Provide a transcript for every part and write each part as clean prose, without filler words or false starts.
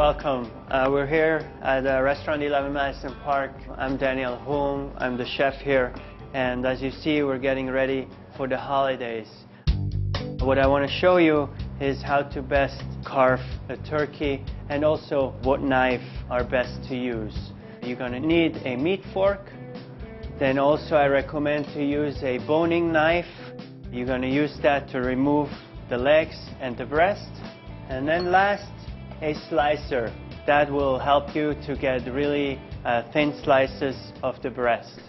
Welcome. We're here at Restaurant 11 Madison Park. I'm Daniel Hume. I'm the chef here. And as you see, we're getting ready for the holidays. What I want to show you is how to best carve a turkey and also what knife are best to use. You're going to need a meat fork. Then also I recommend to use a boning knife. You're going to use that to remove the legs and the breast. And then last, a slicer. That will help you to get really thin slices of the breast.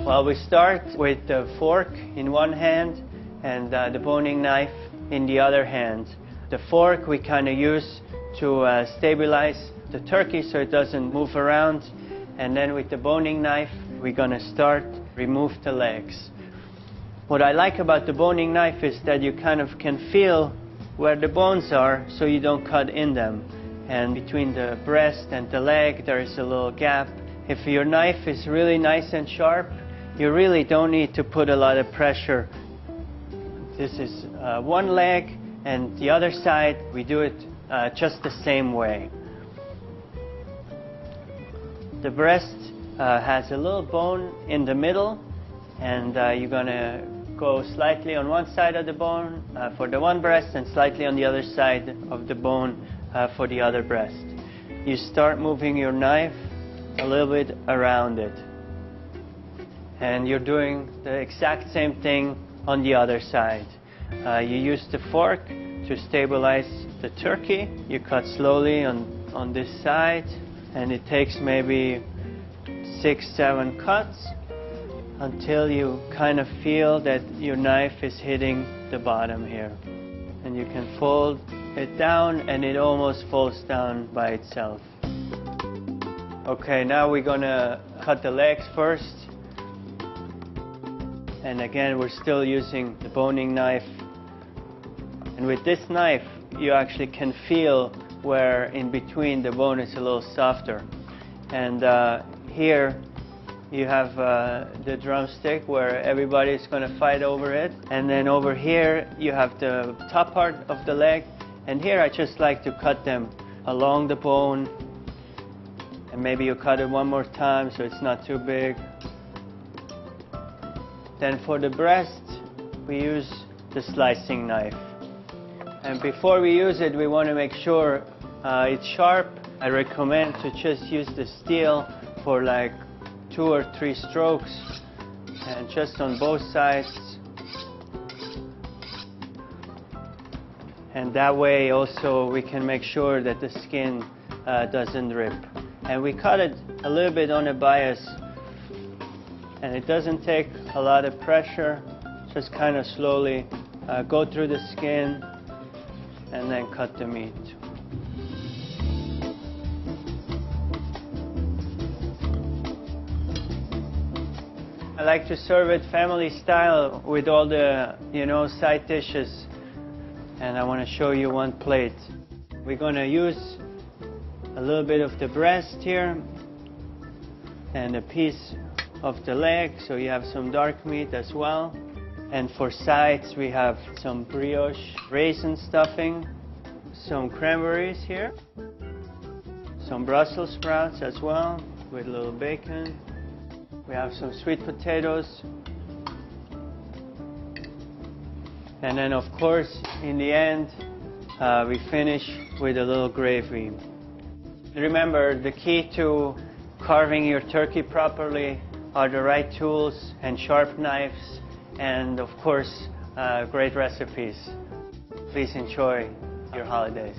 Well, we start with the fork in one hand and the boning knife in the other hand. The fork we kind of use to stabilize the turkey so it doesn't move around. And then with the boning knife, we're going to start remove the legs. What I like about the boning knife is that you kind of can feel where the bones are so you don't cut in them. And between the breast and the leg there is a little gap. If your knife is really nice and sharp, you really don't need to put a lot of pressure. This is one leg, and the other side we do it just the same way. The breast has a little bone in the middle, and you're going to go slightly on one side of the bone for the one breast and slightly on the other side of the bone for the other breast. You start moving your knife a little bit around it. And you're doing the exact same thing on the other side. You use the fork to stabilize the turkey. You cut slowly on this side, and it takes maybe 6-7 cuts until you kind of feel that your knife is hitting the bottom here. And you can fold it down and it almost falls down by itself. Okay, now we're gonna cut the legs first. And again, we're still using the boning knife. And with this knife, you actually can feel where in between the bone is a little softer. And here you have the drumstick where everybody's going to fight over it. And then over here you have the top part of the leg. And here I just like to cut them along the bone. And maybe you cut it one more time so it's not too big. Then for the breast, we use the slicing knife. And before we use it, we want to make sure it's sharp. I recommend to just use the steel for like 2 or 3 strokes, and just on both sides. And that way also we can make sure that the skin doesn't rip. And we cut it a little bit on a bias, and it doesn't take a lot of pressure. Just kind of slowly go through the skin and then cut the meat. I like to serve it family style with all the, side dishes. And I want to show you one plate. We're going to use a little bit of the breast here and a piece of the leg, so you have some dark meat as well. And for sides, we have some brioche raisin stuffing, some cranberries here, some Brussels sprouts as well with a little bacon. We have some sweet potatoes. And then, of course, in the end, we finish with a little gravy. Remember, the key to carving your turkey properly are the right tools and sharp knives and, of course, great recipes. Please enjoy your holidays.